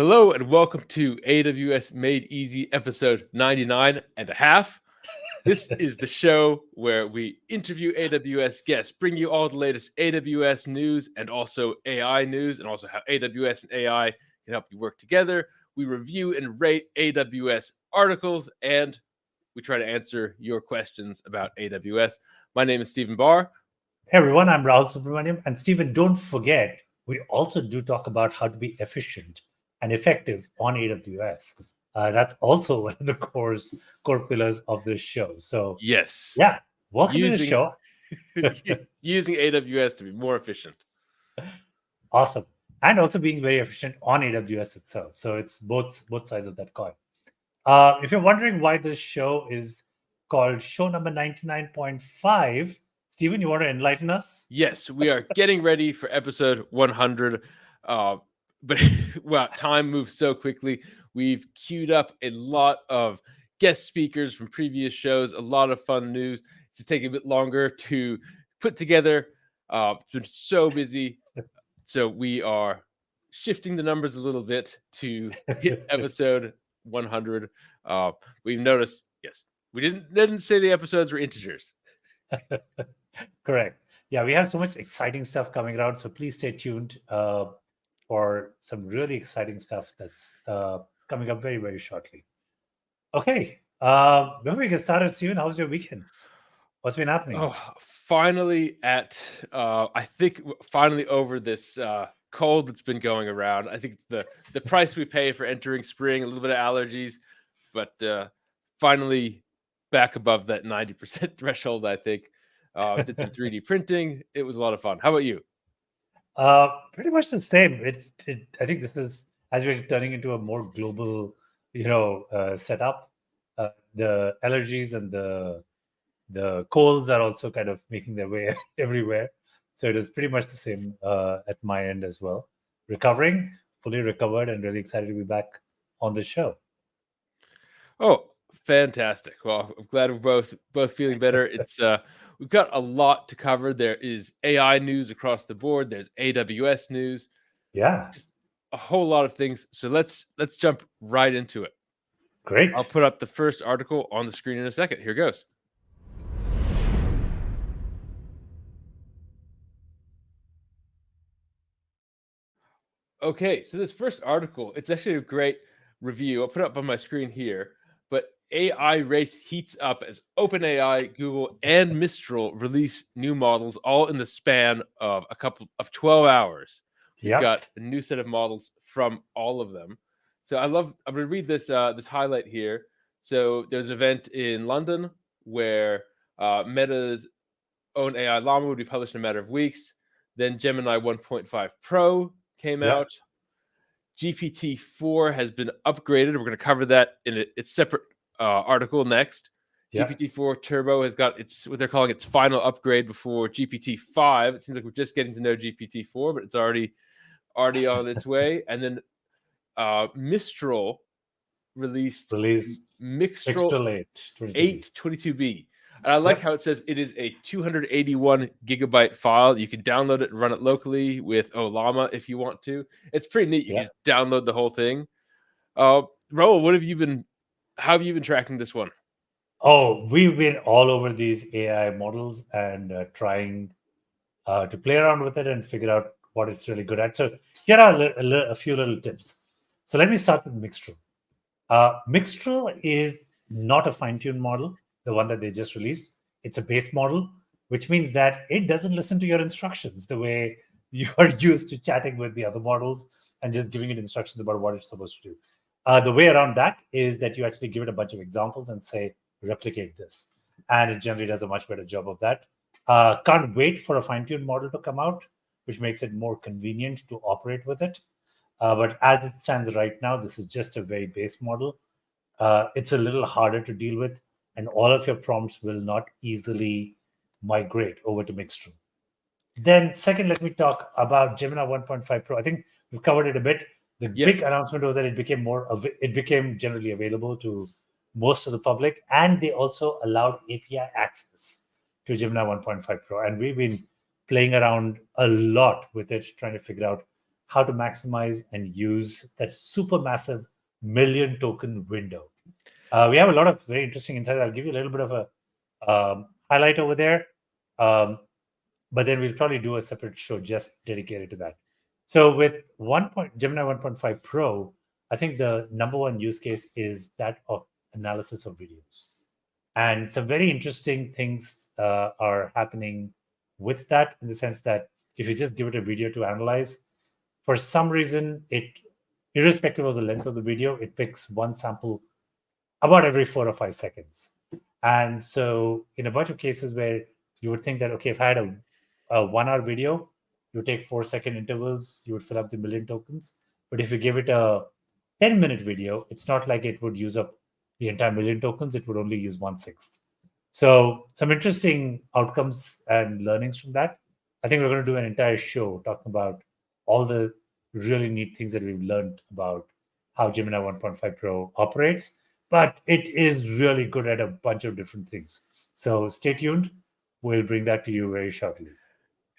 Hello and welcome to AWS Made Easy episode 99 and a half. This is the show where we interview AWS guests, bring you all the latest AWS news and also AI news, and also how AWS and AI can help you work together. We review and rate AWS articles, and we try to answer your questions about AWS. My name is Stephen Barr. Hey everyone, I'm Rahul Subramaniam. And Stephen, don't forget, we also do talk about how to be efficient and effective on AWS. That's also one of the core pillars of this show. So Yes. yeah, welcome to the show. Using AWS to be more efficient. Awesome. And also being very efficient on AWS itself. So it's both sides of that coin. If you're wondering why this show is called show number 99.5, Stephen, you want to enlighten us? Yes, we are getting ready for episode 100. But wow, time moves so quickly. We've queued up a lot of guest speakers from previous shows, a lot of fun news. It's taking a bit longer to put together. It's been so busy. So we are shifting the numbers a little bit to hit episode 100. We've noticed, yes, we didn't say the episodes were integers. Correct. Yeah, we have so much exciting stuff coming out. So please stay tuned for some really exciting stuff that's coming up very, very shortly. Okay. Before we get started, Stephen, how was your weekend? What's been happening? Oh, finally I think finally over this cold that's been going around. I think it's the price we pay for entering spring, a little bit of allergies, but finally back above that 90% threshold, I think. Did some 3D printing. It was a lot of fun. How about you? Pretty much the same. I think this is, as we're turning into a more global, setup. The allergies and the colds are also kind of making their way everywhere. So it is pretty much the same at my end as well. Recovering, fully recovered, and really excited to be back on the show. Oh, fantastic! Well, I'm glad we're both feeling better. It's we've got a lot to cover. There is AI news across the board. There's AWS news. Yeah, just a whole lot of things. So let's jump right into it. Great. I'll put up the first article on the screen in a second. Here goes. Okay, so this first article, it's actually a great review. I'll put it up on my screen here. But AI race heats up as OpenAI, Google, and Mistral release new models all in the span of 12 hours. We've got a new set of models from all of them. So I'm going to read this highlight here. So there's an event in London where Meta's own AI Llama would be published in a matter of weeks. Then Gemini 1.5 Pro came out. GPT-4 has been upgraded. We're going to cover that in its separate article next. GPT-4 Turbo has got what they're calling its final upgrade before GPT-5. It seems like we're just getting to know GPT-4, but it's already on its way. And then Mistral released Mistral 8 22B. And I like how it says it is a 281 gigabyte file. You can download it and run it locally with Llama if you want to. It's pretty neat. You can just download the whole thing. Raul, how have you been tracking this one? Oh, we've been all over these AI models and trying to play around with it and figure out what it's really good at. So here are a few little tips. So let me start with Mistral. Mistral is not a fine-tuned model, the one that they just released. It's a base model, which means that it doesn't listen to your instructions the way you are used to chatting with the other models and just giving it instructions about what it's supposed to do. The way around that is that you actually give it a bunch of examples and say, replicate this. And it generally does a much better job of that. Can't wait for a fine-tuned model to come out, which makes it more convenient to operate with it. But as it stands right now, this is just a very base model. It's a little harder to deal with, and all of your prompts will not easily migrate over to Mistral. Then second, let me talk about Gemini 1.5 Pro. I think we've covered it a bit. The big announcement was that it became generally available to most of the public, and they also allowed API access to Gemini 1.5 Pro. And we've been playing around a lot with it, trying to figure out how to maximize and use that super massive million token window. We have a lot of very interesting insights. I'll give you a little bit of a highlight over there. But then we'll probably do a separate show just dedicated to that. So with Gemini 1.5 Pro, I think the number one use case is that of analysis of videos. And some very interesting things are happening with that, in the sense that if you just give it a video to analyze, for some reason, irrespective of the length of the video, it picks one sample about every 4 or 5 seconds. And so in a bunch of cases where you would think that, okay, if I had a 1 hour video, you would take 4-second intervals, you would fill up the million tokens. But if you give it a 10-minute video, it's not like it would use up the entire million tokens, it would only use 1/6. So some interesting outcomes and learnings from that. I think we're going to do an entire show talking about all the really neat things that we've learned about how Gemini 1.5 Pro operates. But it is really good at a bunch of different things. So stay tuned. We'll bring that to you very shortly.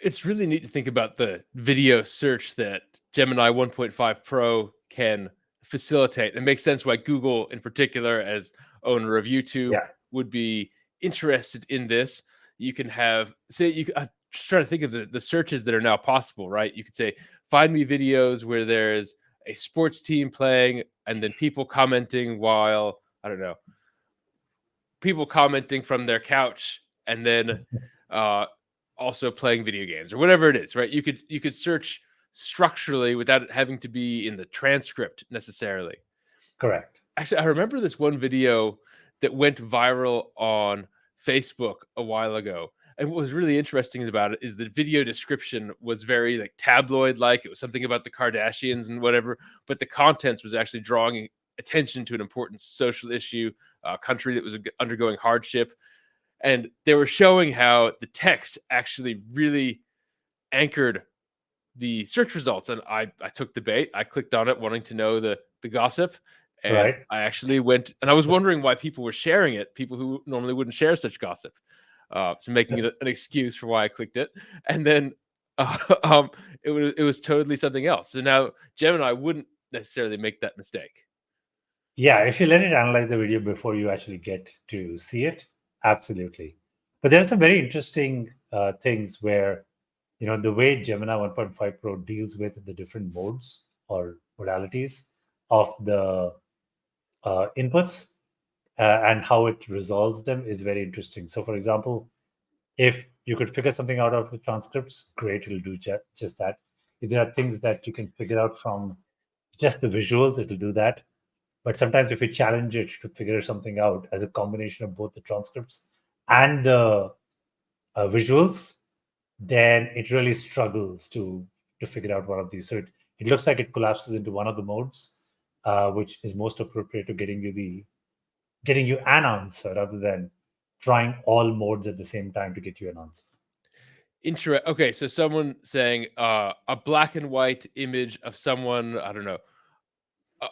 It's really neat to think about the video search that Gemini 1.5 Pro can facilitate. It makes sense why Google, in particular, as owner of YouTube, would be interested in this. You can have, I'm just trying to think of the searches that are now possible, right? You could say, find me videos where there's a sports team playing and then people commenting while, I don't know, people commenting from their couch and then also playing video games or whatever it is, right? You could search structurally without it having to be in the transcript necessarily. Correct. Actually, I remember this one video that went viral on Facebook a while ago. And what was really interesting about it is the video description was very like tabloid-like. It was something about the Kardashians and whatever, but the contents was actually drawing attention to an important social issue, a country that was undergoing hardship. And they were showing how the text actually really anchored the search results. And I took the bait. I clicked on it wanting to know the gossip. And right. I actually went, and I was wondering why people were sharing it, people who normally wouldn't share such gossip. So making it an excuse for why I clicked it. And then it was totally something else. So now Gemini wouldn't necessarily make that mistake. Yeah, if you let it analyze the video before you actually get to see it, absolutely. But there are some very interesting things where, the way Gemini 1.5 Pro deals with the different modes or modalities of the inputs and how it resolves them is very interesting. So, for example, if you could figure something out of the transcripts, great, it'll do just that. If there are things that you can figure out from just the visuals, it'll do that. But sometimes if you challenge it to figure something out as a combination of both the transcripts and the visuals, then it really struggles to figure out one of these. So it looks like it collapses into one of the modes, which is most appropriate to getting you an answer rather than trying all modes at the same time to get you an answer. Okay, so someone saying a black and white image of someone, I don't know,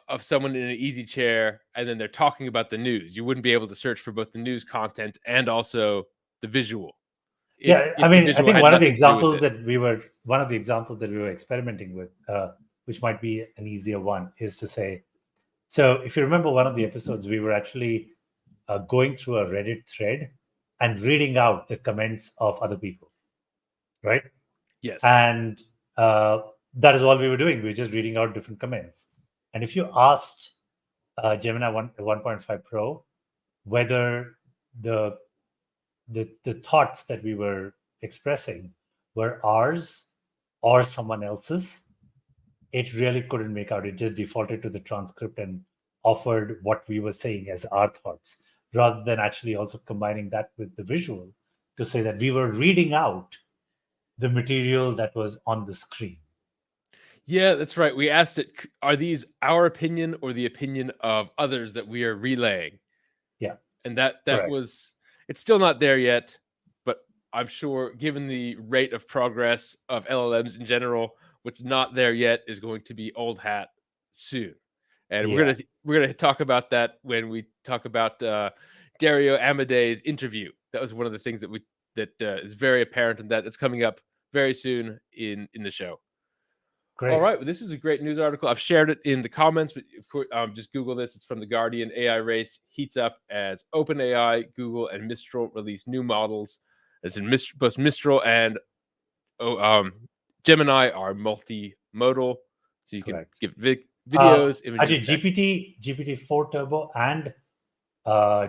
of someone in an easy chair, and then they're talking about the news. You wouldn't be able to search for both the news content and also the visual. I think one of the examples that we were experimenting with, which might be an easier one, is to say, so if you remember one of the episodes, we were actually going through a Reddit thread and reading out the comments of other people, right? Yes. And that is all we were doing. We were just reading out different comments. And if you asked Gemini 1.5 Pro whether the thoughts that we were expressing were ours or someone else's, it really couldn't make out. It just defaulted to the transcript and offered what we were saying as our thoughts, rather than actually also combining that with the visual to say that we were reading out the material that was on the screen. Yeah, that's right. We asked it, are these our opinion or the opinion of others that we are relaying? Yeah. And that was, it's still not there yet, but I'm sure given the rate of progress of LLMs in general, what's not there yet is going to be old hat soon. And we're gonna talk about that when we talk about Dario Amodei's interview. That was one of the things that is very apparent, and that it's coming up very soon in the show. Great. All right. Well, this is a great news article. I've shared it in the comments, but of course, just Google this. It's from The Guardian. AI race heats up as OpenAI, Google, and Mistral release new models. As in both Mistral and Gemini are multimodal, so you can give videos, images. Actually, GPT-4 Turbo and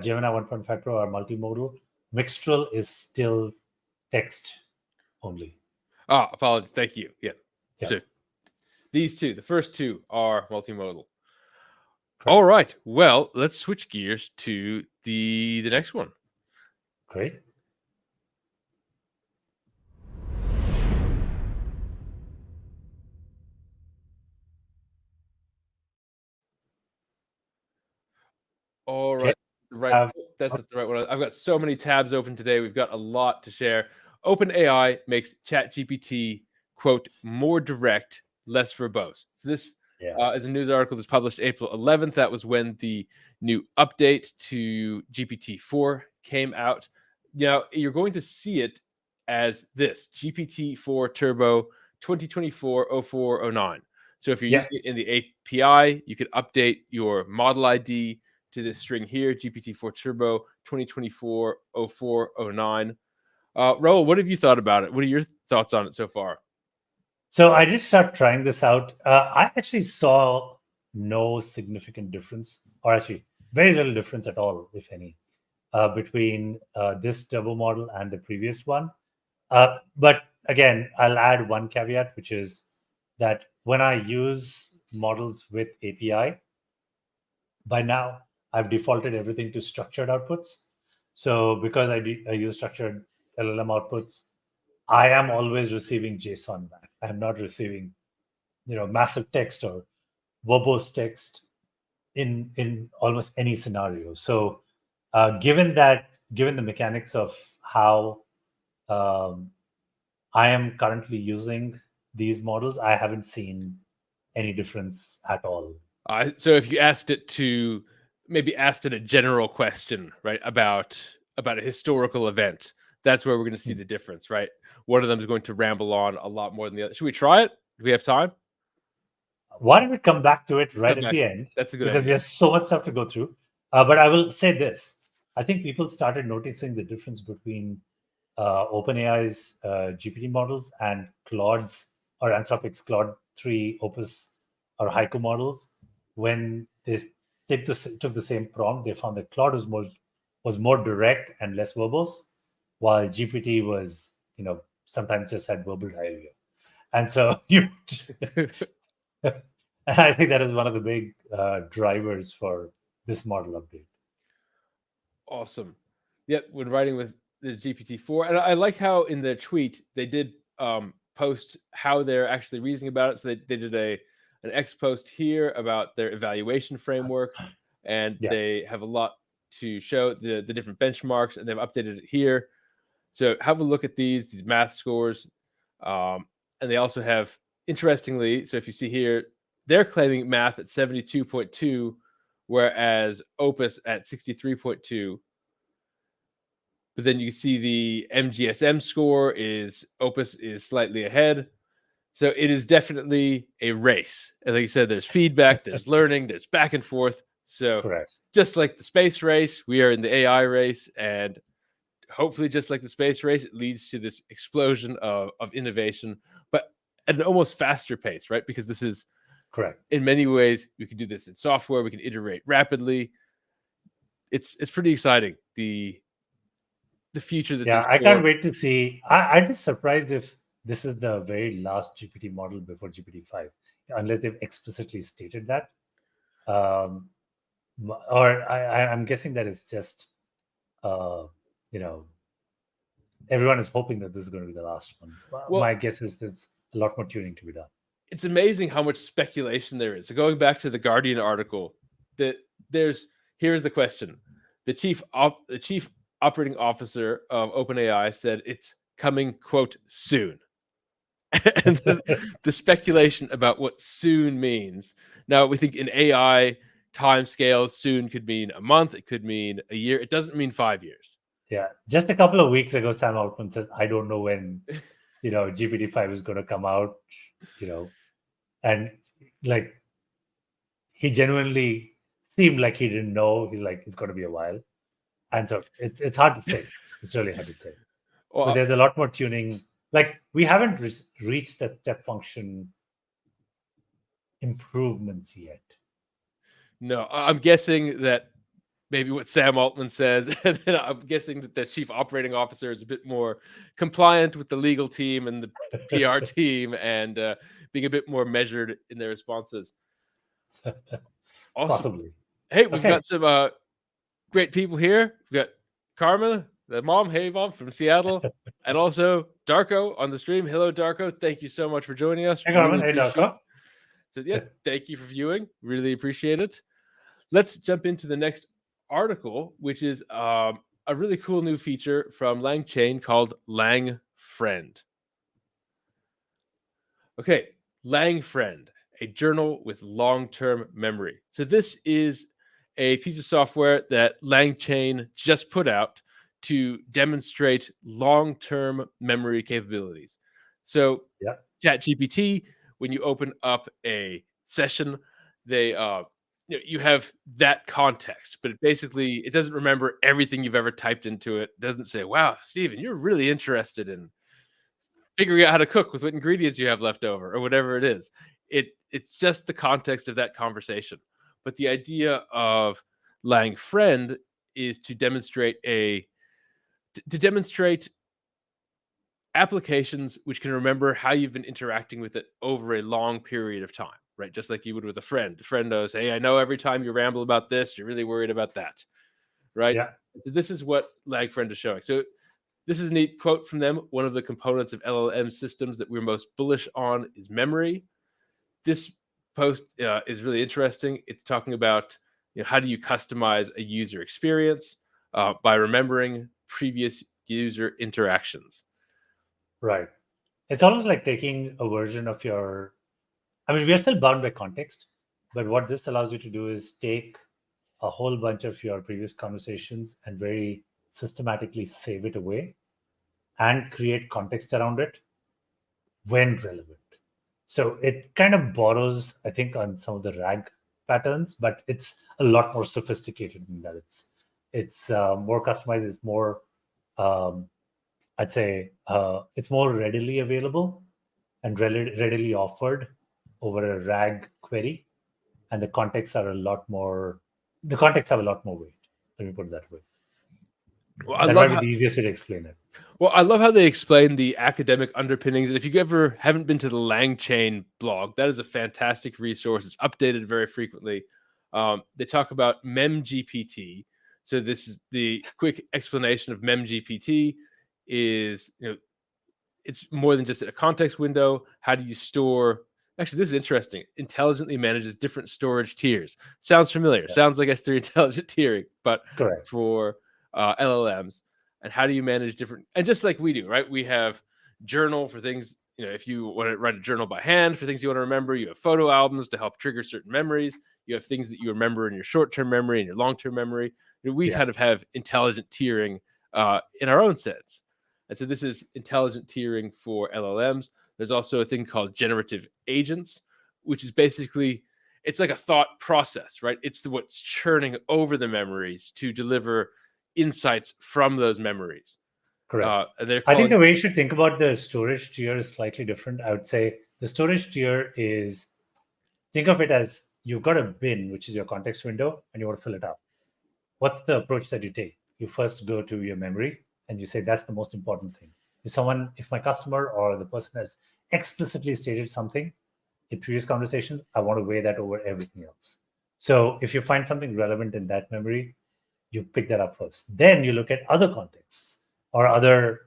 Gemini 1.5 Pro are multimodal. Mistral is still text only. Apologies. Thank you. Yeah. Yeah. So these two, the first two, are multimodal. Correct. All right. Well, let's switch gears to the next one. Great. All right. Right. That's the right one. I've got so many tabs open today. We've got a lot to share. OpenAI makes ChatGPT, quote, more direct, less verbose. So this is a news article that's published April 11th. That was when the new update to GPT-4 came out. Now, you're going to see it as this, GPT-4 Turbo 2024-04-09. So if you're using it in the API, you could update your model ID to this string here, GPT-4 Turbo 2024-04-09. Rahul, what have you thought about it? What are your thoughts on it so far? So I did start trying this out. I actually saw no significant difference, or actually very little difference at all, if any, between this turbo model and the previous one. But again, I'll add one caveat, which is that when I use models with API, by now I've defaulted everything to structured outputs. So because I use structured LLM outputs, I am always receiving JSON back. I'm not receiving, massive text or verbose text in almost any scenario. So given the mechanics of how I am currently using these models, I haven't seen any difference at all. So if you asked it a general question, right, about a historical event, that's where we're going to see the difference, right? One of them is going to ramble on a lot more than the other. Should we try it? Do we have time? Why don't we come back to it at the end? That's a good because idea. We have so much stuff to go through. But I will say this. I think people started noticing the difference between OpenAI's GPT models and Claude's or Anthropic's Claude 3, Opus, or Haiku models. When they took the same prompt, they found that Claude was more direct and less verbose, while GPT was, sometimes just had verbal diarrhea. And so I think that is one of the big drivers for this model update. Awesome. Yep, when writing with this GPT-4, and I like how in the tweet they did post how they're actually reasoning about it. So they did an X post here about their evaluation framework, and they have a lot to show the different benchmarks, and they've updated it here. So have a look at these math scores, and they also have, interestingly, so if you see here, they're claiming math at 72.2, whereas Opus at 63.2. But then you see the MGSM score Opus is slightly ahead. So it is definitely a race. And like you said, there's feedback, there's learning, there's back and forth. So just like the space race, we are in the AI race, and hopefully just like the space race, it leads to this explosion of innovation, but at an almost faster pace, right? Because this is in many ways, we can do this in software, we can iterate rapidly. It's pretty exciting. The future that's I can't wait to see. I'd be surprised if this is the very last GPT model before GPT-5, unless they've explicitly stated that. Or I'm guessing that it's just, everyone is hoping that this is going to be the last one. Well, my guess is there's a lot more tuning to be done. It's amazing how much speculation there is. So going back to the Guardian article, here's the question: the chief operating officer of OpenAI said it's coming, quote, soon. And the speculation about what soon means. Now, we think in AI timescales, soon could mean a month, it could mean a year. It doesn't mean 5 years. Yeah. Just a couple of weeks ago, Sam Altman said, I don't know when, GPT-5 is going to come out, And like, he genuinely seemed like he didn't know. He's like, it's going to be a while. And so it's hard to say. It's really hard to say. But Well, there's a lot more tuning. Like, we haven't reached that step function improvements yet. no, I'm guessing that maybe what Sam Altman says, and then I'm guessing that the chief operating officer is a bit more compliant with the legal team and the PR team, and being a bit more measured in their responses. Awesome. Possibly. Hey, we've Okay. got some great people here. We've got Karma, the mom, hey mom, from Seattle, and also Darko on the stream. Hello, Darko. Thank you so much for joining us. Hey, Really Carmen. Hey, appreciate Darko. So yeah, thank you for viewing. Really appreciate it. Let's jump into the next article, which is a really cool new feature from LangChain called Langfriend. Okay, Langfriend, a journal with long-term memory. So this is a piece of software that LangChain just put out to demonstrate long-term memory capabilities. So Yeah. ChatGPT, when you open up a session, they you have that context, but it doesn't remember everything you've ever typed into it. It doesn't say, "Wow, Stephen, you're really interested in figuring out how to cook with what ingredients you have left over," or whatever it is. It's just the context of that conversation. But the idea of Langfriend is to demonstrate applications which can remember how you've been interacting with it over a long period of time, right? Just like you would with a friend. A friend knows, hey, I know every time you ramble about this, you're really worried about that, right? Yeah. So this is what Langfriend is showing. So this is a neat quote from them. One of the components of LLM systems that we're most bullish on is memory. This post is really interesting. It's talking about how do you customize a user experience by remembering previous user interactions. Right. It's almost like taking a version of your. I mean, we are still bound by context, but what this allows you to do is take a whole bunch of your previous conversations and very systematically save it away and create context around it when relevant. So it kind of borrows, I think, on some of the RAG patterns, but it's a lot more sophisticated than that. It's more customized. It's more, I'd say, it's more readily available and readily offered over a RAG query, and the contexts have a lot more weight. Let me put it that way. Well, That might be the easiest way to explain it. Well, I love how they explain the academic underpinnings. And if you ever haven't been to the LangChain blog, that is a fantastic resource. It's updated very frequently. They talk about MemGPT. So this is the quick explanation of MemGPT is, it's more than just a context window. How do you store? Actually, this is interesting. Intelligently manages different storage tiers. Sounds familiar. Yeah. Sounds like S3 intelligent tiering, but Correct. for LLMs. And how do you manage different? And just like we do, right? We have journal for things. If you want to write a journal by hand for things you want to remember, you have photo albums to help trigger certain memories. You have things that you remember in your short-term memory and your long-term memory. We kind of have intelligent tiering in our own sense. And so this is intelligent tiering for LLMs. There's also a thing called generative agents, which is basically, it's like a thought process, right? It's what's churning over the memories to deliver insights from those memories. Correct. I think the way you should think about the storage tier is slightly different. I would say the storage tier is, think of it as you've got a bin, which is your context window, and you want to fill it up. What's the approach that you take? You first go to your memory and you say, that's the most important thing. If my customer or the person has explicitly stated something in previous conversations, I want to weigh that over everything else. So if you find something relevant in that memory, you pick that up first. Then you look at other contexts or other,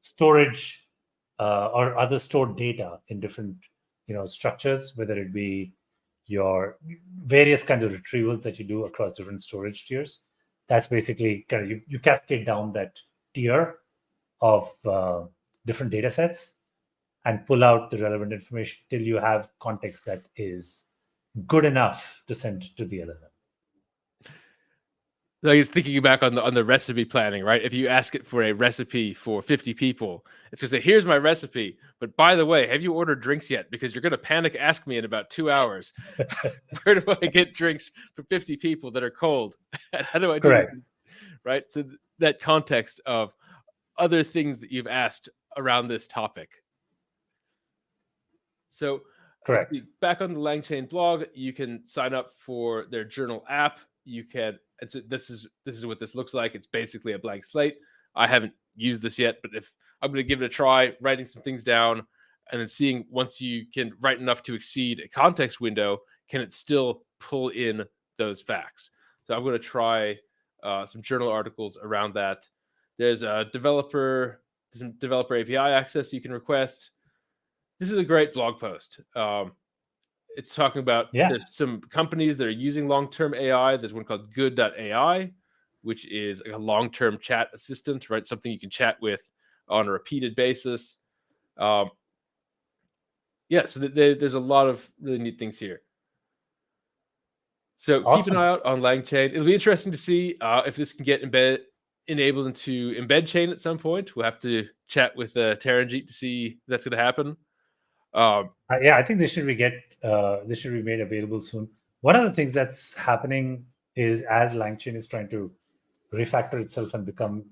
storage or other stored data in different, structures, whether it be your various kinds of retrievals that you do across different storage tiers. That's basically kind of you cascade down that tier of different data sets and pull out the relevant information till you have context that is good enough to send to the LLM. Like it's thinking back on the recipe planning, right? If you ask it for a recipe for 50 people, it's gonna say, "Here's my recipe, but by the way, have you ordered drinks yet? Because you're gonna panic ask me in about 2 hours. Where do I get drinks for 50 people that are cold? How do I do this?" Correct. Right? So that context of other things that you've asked around this topic. So let's Correct. see. Back on the LangChain blog, you can sign up for their journal app. You can. And so this is what this looks like. It's basically a blank slate. I haven't used this yet, but if I'm going to give it a try, writing some things down, and then seeing once you can write enough to exceed a context window, can it still pull in those facts? So I'm going to try some journal articles around that. There's a developer API access you can request. This is a great blog post. It's talking about there's some companies that are using long-term AI. There's one called Good.ai, which is like a long-term chat assistant, right? Something you can chat with on a repeated basis. So there's a lot of really neat things here. So Awesome. Keep an eye out on LangChain. It'll be interesting to see if this can get enabled into embed chain at some point. We'll have to chat with Taranjeet to see if that's going to happen. I think this should be made available soon. One of the things that's happening is as LangChain is trying to refactor itself and become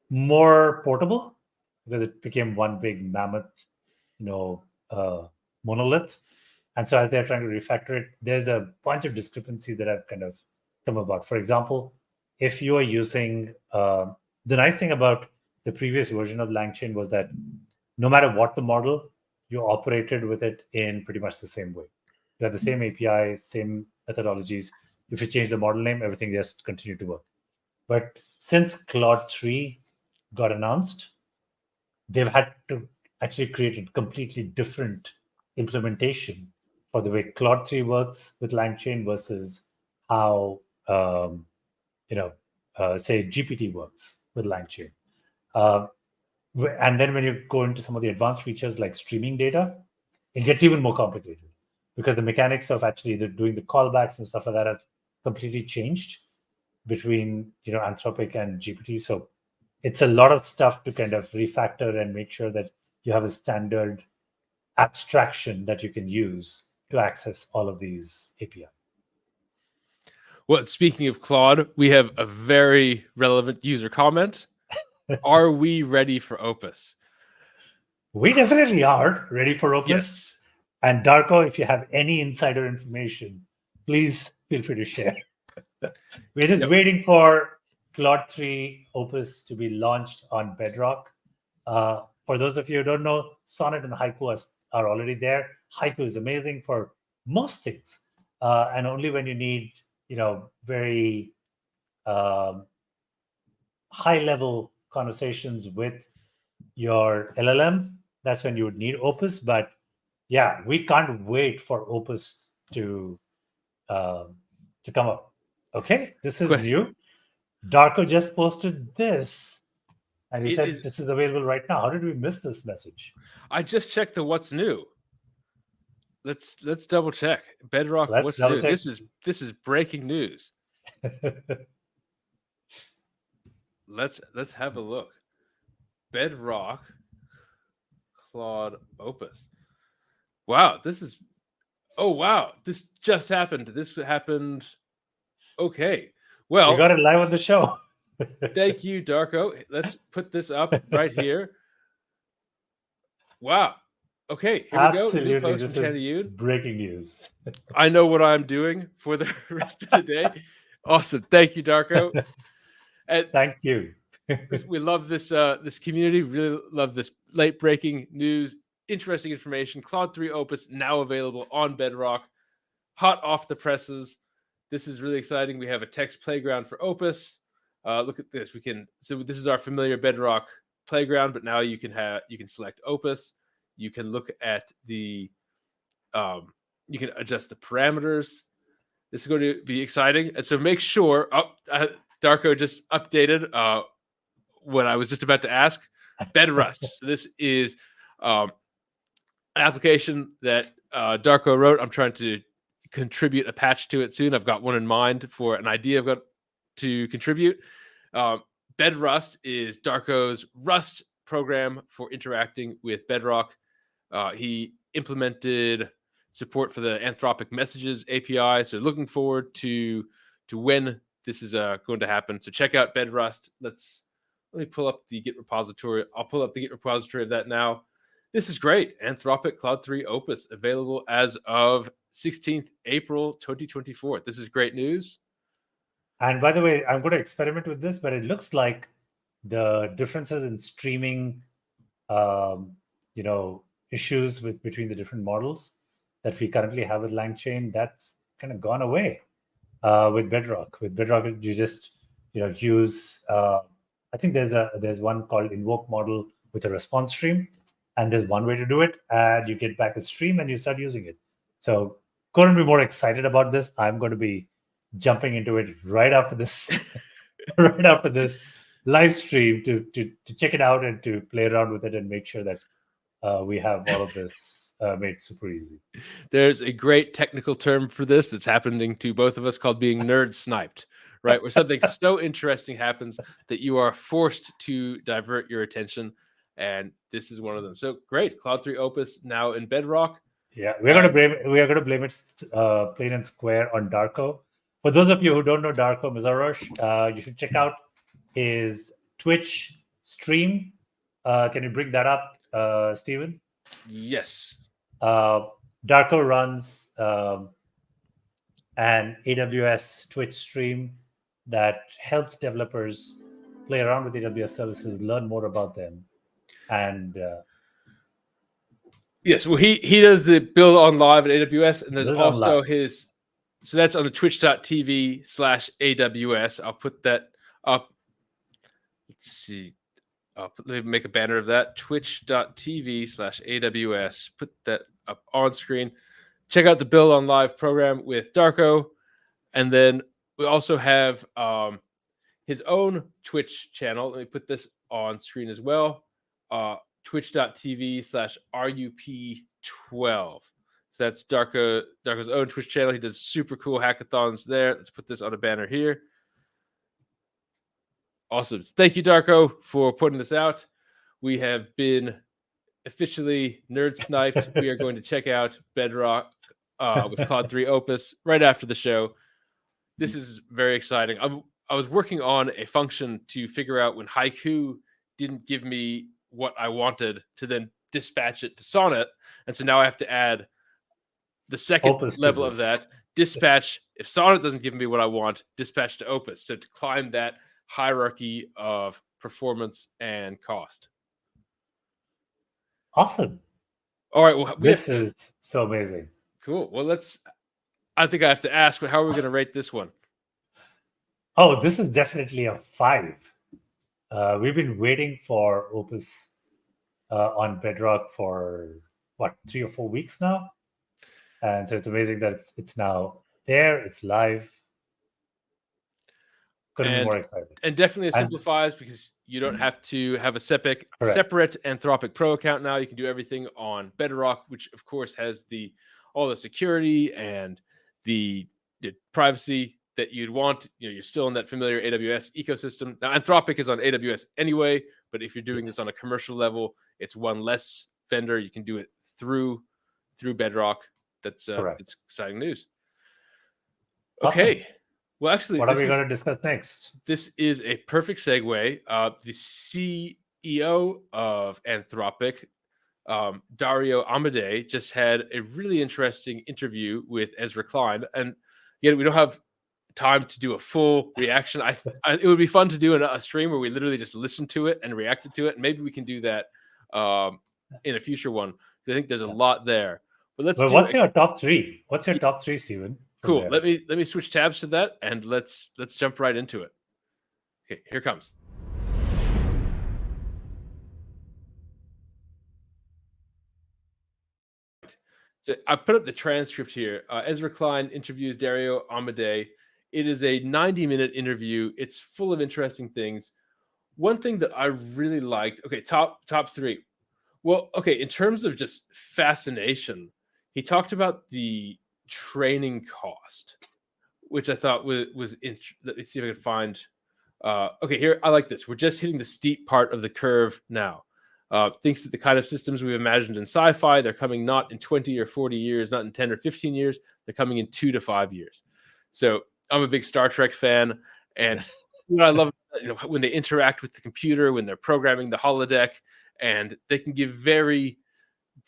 more portable, because it became one big mammoth monolith. And so as they're trying to refactor it, there's a bunch of discrepancies that have kind of come about. For example, if you are using the nice thing about the previous version of LangChain was that no matter what the model, you operated with it in pretty much the same way. You had the same APIs, same methodologies. If you change the model name, everything just continued to work. But since Claude 3 got announced, they've had to actually create a completely different implementation for the way Claude 3 works with LangChain versus how, say, GPT works with LangChain. And then when you go into some of the advanced features like streaming data, it gets even more complicated because the mechanics of actually doing the callbacks and stuff like that have completely changed between Anthropic and GPT. So it's a lot of stuff to kind of refactor and make sure that you have a standard abstraction that you can use to access all of these API. Well, speaking of Claude, we have a very relevant user comment. Are we ready for Opus? We definitely are ready for Opus. Yes. And Darko, if you have any insider information, please feel free to share. We're just waiting for Claude 3 Opus to be launched on Bedrock. For those of you who don't know, Sonnet and Haiku are already there. Haiku is amazing for most things. And only when you need, very high-level conversations with your LLM, that's when you would need Opus. But yeah, we can't wait for Opus to come up. Okay, this is new. Darko just posted this, and he said this is available right now. How did we miss this message? I just checked the what's new. Let's double check. Bedrock, what's new? This is breaking news. Let's have a look. Bedrock Claude Opus. Wow, this just happened. This happened. Okay. Well, you got it live on the show. Thank you, Darko. Let's put this up right here. Wow. Okay, here Absolutely. we go. New post from Chaniyun. Breaking news. I know what I'm doing for the rest of the day. Awesome. Thank you, Darko. And thank you. We love this this community. Really love this late breaking news, interesting information. Claude 3 Opus now available on Bedrock, hot off the presses. This is really exciting. We have a text playground for Opus. Look at this. So this is our familiar Bedrock playground, but now you can select Opus. You can look at the you can adjust the parameters. This is going to be exciting. And so make sure Darko just updated what I was just about to ask. Bedrust. So this is an application that Darko wrote. I'm trying to contribute a patch to it soon. I've got one in mind for an idea I've got to contribute. Bedrust is Darko's Rust program for interacting with Bedrock. He implemented support for the Anthropic Messages API. So looking forward to when this is going to happen. So check out Bedrust. Let me pull up the Git repository. I'll pull up the Git repository of that now. This is great. Anthropic Cloud 3 Opus available as of 16th April 2024. This is great news. And by the way, I'm going to experiment with this, but it looks like the differences in streaming, issues between the different models that we currently have with LangChain, that's kind of gone away with Bedrock. With Bedrock, you just use. I think there's one called invoke model with a response stream, and there's one way to do it, and you get back a stream and you start using it. So couldn't be more excited about this. I'm going to be jumping into it right after this right after this live stream to check it out and to play around with it and make sure that we have all of this made super easy. There's a great technical term for this that's happening to both of us called being nerd sniped, right? Where something so interesting happens that you are forced to divert your attention. And this is one of them. So great. Cloud 3 Opus now in Bedrock. Yeah, we're going to blame it plain and square on Darko. For those of you who don't know Darko Mizarosh, you should check out his Twitch stream. Can you bring that up, Stephen? Yes. Darko runs an AWS Twitch stream that helps developers play around with AWS services, learn more about them. And yes, well, he does the build on live at AWS, and there's also his. So that's on the twitch.tv/AWS. I'll put that up. Let's see. Let me make a banner of that. Twitch.tv/AWS. Put that up on screen. Check out the Build on Live program with Darko. And then we also have his own Twitch channel. Let me put this on screen as well. Twitch.tv/RUP12. So that's Darko's own Twitch channel. He does super cool hackathons there. Let's put this on a banner here. Awesome. Thank you, Darko, for putting this out. We have been officially nerd sniped. We are going to check out Bedrock with Cloud 3 Opus right after the show. This is very exciting. I was working on a function to figure out when Haiku didn't give me what I wanted to then dispatch it to Sonnet. And so now I have to add the second Opus level of that, dispatch. If Sonnet doesn't give me what I want, dispatch to Opus. So to climb that hierarchy of performance and cost. Awesome. All right. Well, this is so amazing. Cool. Well, I think I have to ask, but how are we going to rate this one? Oh, this is definitely a 5. We've been waiting for Opus on Bedrock for 3 or 4 weeks now. And so it's amazing that it's now there, it's live. Couldn't be more excited. And definitely it simplifies because you don't have to have a separate Anthropic Pro account now. You can do everything on Bedrock, which of course has all the security and the privacy that you'd want. You're still in that familiar AWS ecosystem. Now, Anthropic is on AWS anyway, but if you're doing this on a commercial level, it's one less vendor. You can do it through Bedrock. That's exciting news. Okay. Awesome. Well, actually, what are we going to discuss next? This is a perfect segue. The CEO of Anthropic, Dario Amodei, just had a really interesting interview with Ezra Klein. And yet we don't have time to do a full reaction. It would be fun to do a stream where we literally just listen to it and reacted to it. Maybe we can do that in a future one. I think there's a lot there. But what's your top 3? What's your top 3, Stephen? Cool. Let me switch tabs to that and let's jump right into it. Okay, here comes. So I put up the transcript here. Ezra Klein interviews Dario Amodei. It is a 90-minute interview. It's full of interesting things. One thing that I really liked. Okay, top 3. Well, okay, in terms of just fascination, he talked about the training cost, which I thought was interesting. Let me see if I can find. Okay, here, I like this. We're just hitting the steep part of the curve now. Thanks to the kind of systems we've imagined in sci-fi, they're coming not in 20 or 40 years, not in 10 or 15 years. They're coming in 2 to 5 years. So I'm a big Star Trek fan, and what I love, when they interact with the computer, when they're programming the holodeck, and they can give very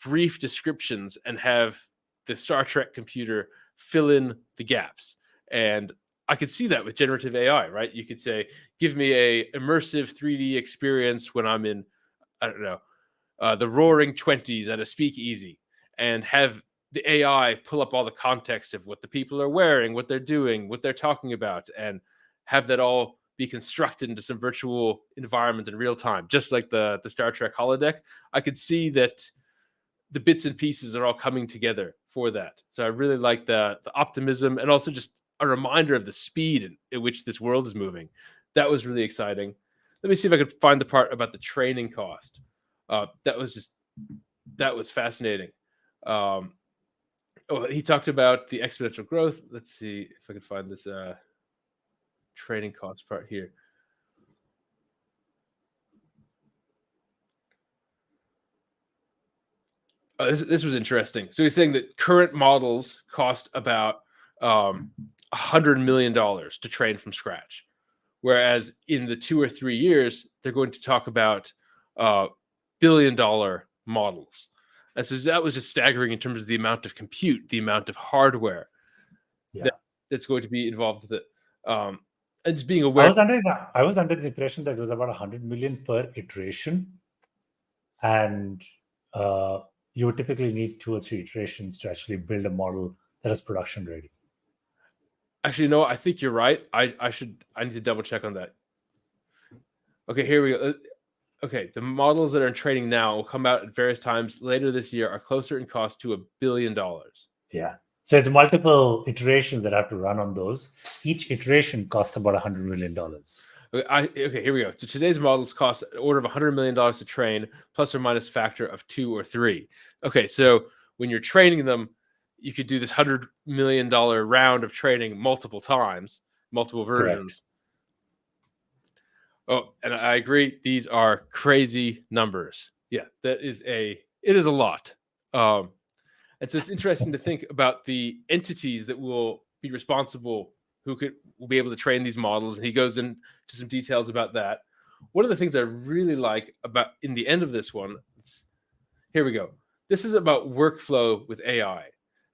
brief descriptions and have the Star Trek computer fill in the gaps. And I could see that with generative AI, right? You could say, give me a immersive 3D experience when I'm in, I don't know, the roaring 20s at a speakeasy, and have the AI pull up all the context of what the people are wearing, what they're doing, what they're talking about, and have that all be constructed into some virtual environment in real time, just like the Star Trek holodeck. I could see that the bits and pieces are all coming together for that. So I really like the optimism, and also just a reminder of the speed at which this world is moving. That was really exciting. Let me see if I could find the part about the training cost. That was fascinating. He talked about the exponential growth. Let's see if I can find this training cost part here. This was interesting. So he's saying that current models cost about $100 million to train from scratch, whereas in the 2 or 3 years, they're going to talk about billion-dollar models. And so that was just staggering in terms of the amount of compute, the amount of hardware that's going to be involved with it. And just being aware. I was under the impression that it was about 100 million per iteration, and you would typically need 2 or 3 iterations to actually build a model that is production ready. Actually, no, I think you're right. I need to double check on that. Okay, here we go. Okay, the models that are in training now will come out at various times later this year, are closer in cost to $1 billion. Yeah. So it's multiple iterations that have to run on those. Each iteration costs about $100 million. Okay, here we go. So today's models cost an order of $100 million to train, plus or minus factor of 2 or 3. Okay, so when you're training them, you could do this $100 million round of training multiple times, multiple versions. Correct. Oh, and I agree. These are crazy numbers. Yeah, it is a lot. And so it's interesting to think about the entities that will be responsible, who will be able to train these models. And he goes into some details about that. One of the things I really like about in the end of this one, here we go. This is about workflow with AI.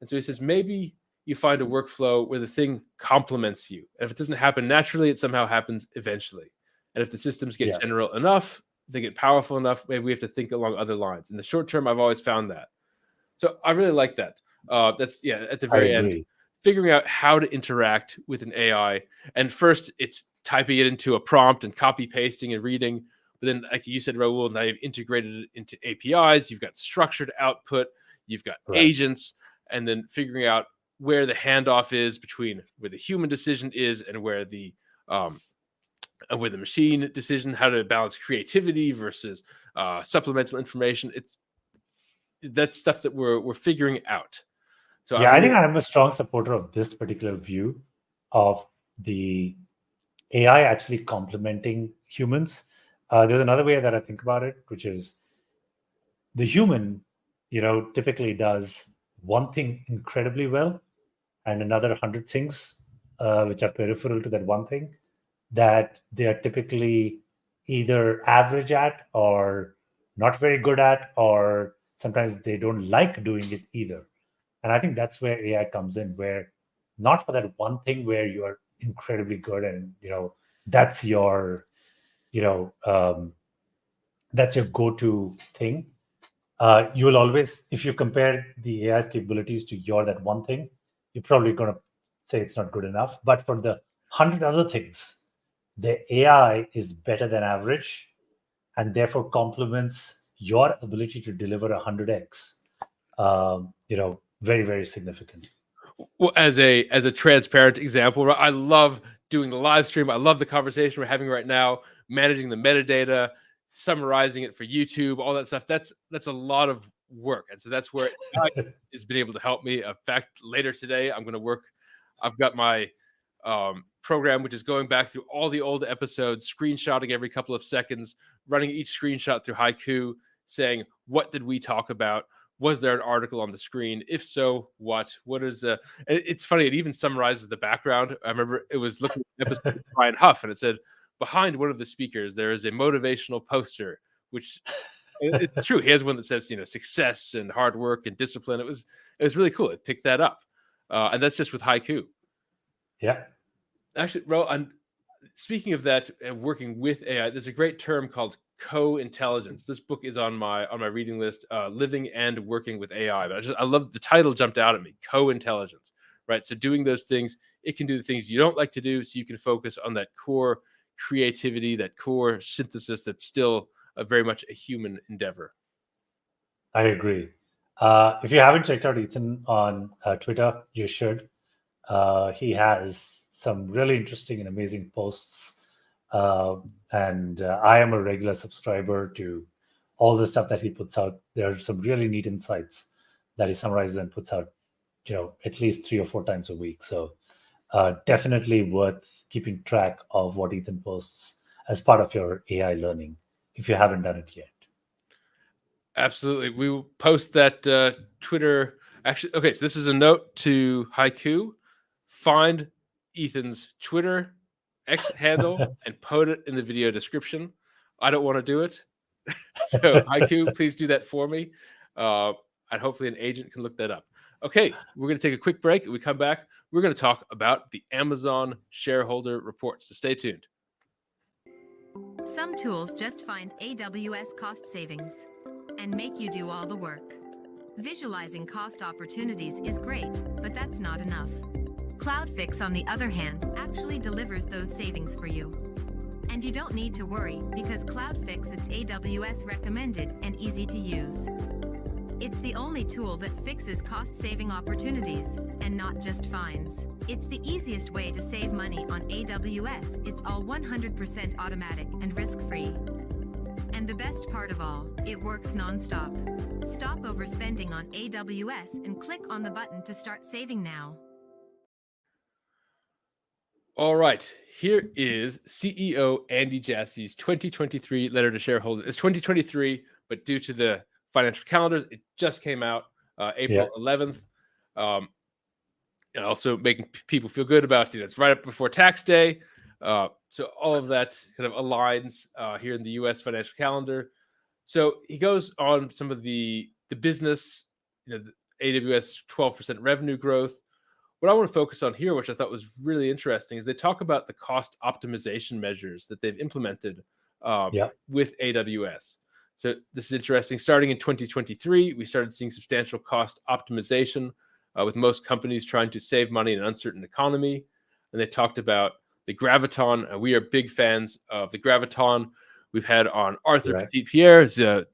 And so he says, maybe you find a workflow where the thing complements you. And if it doesn't happen naturally, it somehow happens eventually. And if the systems get general enough, they get powerful enough, maybe we have to think along other lines. In the short term, I've always found that. So I really like that. That's at the very end, figuring out how to interact with an AI. And first, it's typing it into a prompt and copy pasting and reading. But then, like you said, Rahul, now you've integrated it into APIs. You've got structured output. You've got agents, and then figuring out where the handoff is between where the human decision is and where the machine decision. How to balance creativity versus supplemental information. That's stuff that we're figuring out. So I think I'm a strong supporter of this particular view of the AI actually complementing humans. There's another way that I think about it, which is the human, typically does one thing incredibly well, and another 100 things which are peripheral to that one thing that they are typically either average at or not very good at, or sometimes they don't like doing it either. And I think that's where AI comes in, where not for that one thing where you are incredibly good and, that's your, that's your go-to thing. You will always, if you compare the AI's capabilities to that one thing, you're probably going to say it's not good enough. But for the 100 other things, the AI is better than average, and therefore complements your ability to deliver 100x. Very, very significant. Well, as a transparent example, I love doing the live stream. I love the conversation we're having right now, managing the metadata, summarizing it for YouTube, all that stuff. That's a lot of work. And so that's where AI has been able to help me. In fact, later today, I'm going to work. I've got my program, which is going back through all the old episodes, screenshotting every couple of seconds, running each screenshot through Haiku, saying, what did we talk about? Was there an article on the screen? If so, what? What is it's funny, it even summarizes the background. I remember it was looking at an episode of Brian Huff, and it said, behind one of the speakers, there is a motivational poster, which it's true. He has one that says, success and hard work and discipline. It was really cool. It picked that up. And that's just with Haiku. Yeah. Actually, Ro, speaking of that and working with AI, there's a great term called co-intelligence. This book is on my reading list, Living and Working with AI. But I love the title, jumped out at me, co-intelligence, right? So doing those things, it can do the things you don't like to do, so you can focus on that core creativity, that core synthesis that's still very much a human endeavor. I agree. If you haven't checked out Ethan on Twitter, you should. He has some really interesting and amazing posts. And I am a regular subscriber to all the stuff that he puts out. There are some really neat insights that he summarizes and puts out, at least 3 or 4 times a week. So definitely worth keeping track of what Ethan posts as part of your AI learning, if you haven't done it yet. Absolutely. We will post that Twitter. Actually, okay, so this is a note to Haiku. Find Ethan's Twitter X handle and put it in the video description. I don't want to do it. So Haiku, please do that for me. And hopefully an agent can look that up. Okay, we're going to take a quick break. When we come back, we're going to talk about the Amazon shareholder report. So stay tuned. Some tools just find AWS cost savings and make you do all the work. Visualizing cost opportunities is great, but that's not enough. CloudFix, on the other hand, actually delivers those savings for you. And you don't need to worry, because CloudFix is AWS recommended and easy to use. It's the only tool that fixes cost-saving opportunities, and not just finds. It's the easiest way to save money on AWS. It's all 100% automatic and risk-free. And the best part of all, it works non-stop. Stop overspending on AWS and click on the button to start saving now. All right, here is CEO Andy Jassy's 2023 letter to shareholders. It's 2023, but due to the financial calendars, it just came out April 11th. And also making people feel good about it's right up before tax day. So all of that kind of aligns here in the U.S. financial calendar. So he goes on some of the business, the AWS 12% revenue growth. What I want to focus on here, which I thought was really interesting, is they talk about the cost optimization measures that they've implemented with AWS. So this is interesting. Starting in 2023, we started seeing substantial cost optimization with most companies trying to save money in an uncertain economy. And they talked about the Graviton. We are big fans of the Graviton. We've had on Arthur Petit-Pierre, the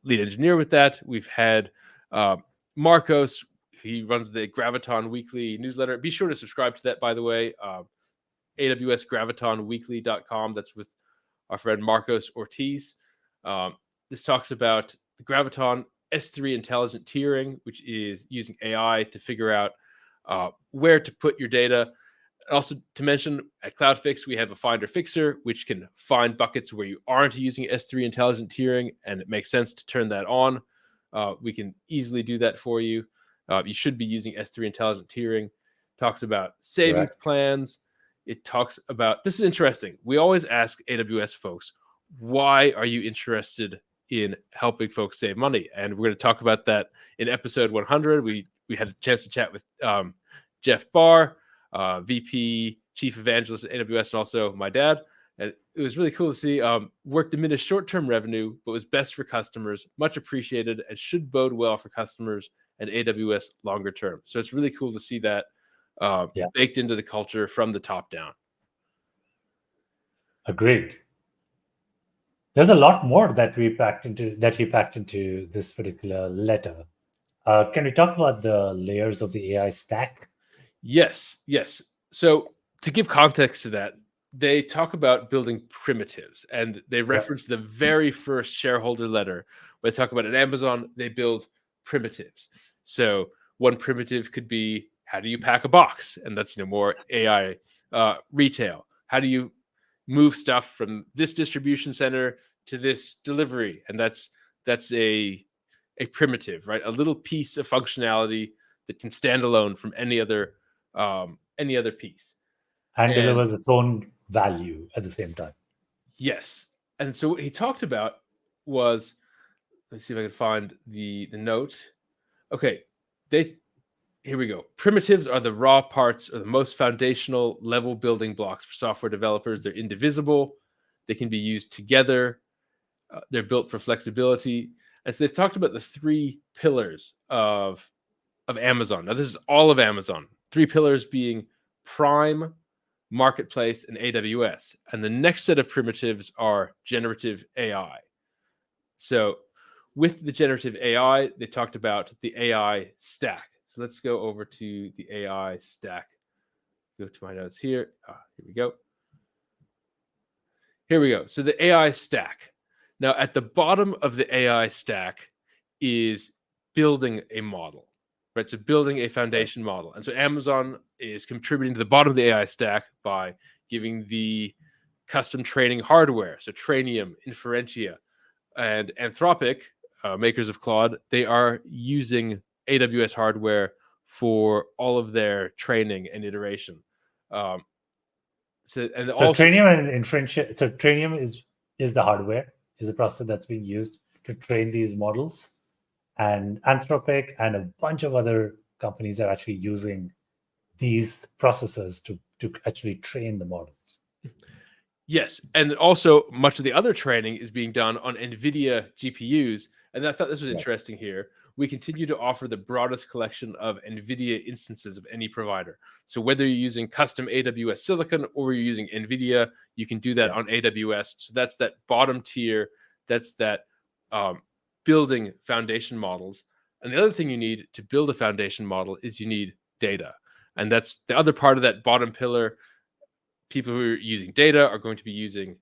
lead engineer with that. We've had Marcos. He runs the Graviton Weekly newsletter. Be sure to subscribe to that, by the way. AWSGravitonWeekly.com. That's with our friend Marcos Ortiz. This talks about the Graviton S3 intelligent tiering, which is using AI to figure out where to put your data. Also, to mention, at CloudFix, we have a Finder Fixer, which can find buckets where you aren't using S3 intelligent tiering, and it makes sense to turn that on. We can easily do that for you. You should be using S3 intelligent tiering. Talks about savings plans. It talks about, this is interesting. We always ask AWS folks, why are you interested in helping folks save money? And we're going to talk about that in episode 100. We had a chance to chat with Jeff Barr, VP, Chief Evangelist at AWS, and also my dad. And it was really cool to see work diminished short-term revenue, but was best for customers, much appreciated, and should bode well for customers and AWS longer term. So it's really cool to see that baked into the culture from the top down. Agreed. There's a lot more that he packed into this particular letter. Can we talk about the layers of the AI stack? Yes. So to give context to that, they talk about building primitives, and they reference the very first shareholder letter where they talk about at Amazon, they build primitives. So one primitive could be, how do you pack a box? And that's more AI retail. How do you move stuff from this distribution center to this delivery? And that's a primitive, right? A little piece of functionality that can stand alone from any other piece. And delivers its own value at the same time. Yes. And so what he talked about was, let's see if I can find the note. Okay. Here we go. Primitives are the raw parts or the most foundational level building blocks for software developers. They're indivisible. They can be used together. They're built for flexibility. And so they've talked about the 3 pillars of Amazon. Now, this is all of Amazon. 3 pillars being Prime, Marketplace, and AWS. And the next set of primitives are generative AI. So with the generative AI, they talked about the AI stack. So let's go over to the AI stack. Go to my notes here. Here we go. Here we go. So the AI stack. Now, at the bottom of the AI stack is building a model, right? So building a foundation model. And so Amazon is contributing to the bottom of the AI stack by giving the custom training hardware. So Trainium, Inferentia, and Anthropic, makers of Claude, they are using AWS hardware for all of their training and iteration. So Trainium and Inferentia. So Trainium is the hardware, is the processor that's being used to train these models, and Anthropic and a bunch of other companies are actually using these processors to actually train the models. Yes, and also much of the other training is being done on NVIDIA GPUs, and I thought this was interesting here. We continue to offer the broadest collection of NVIDIA instances of any provider. So whether you're using custom AWS silicon or you're using NVIDIA, you can do that on AWS. So that's that bottom tier. That's that building foundation models. And the other thing you need to build a foundation model is you need data. And that's the other part of that bottom pillar. People who are using data are going to be using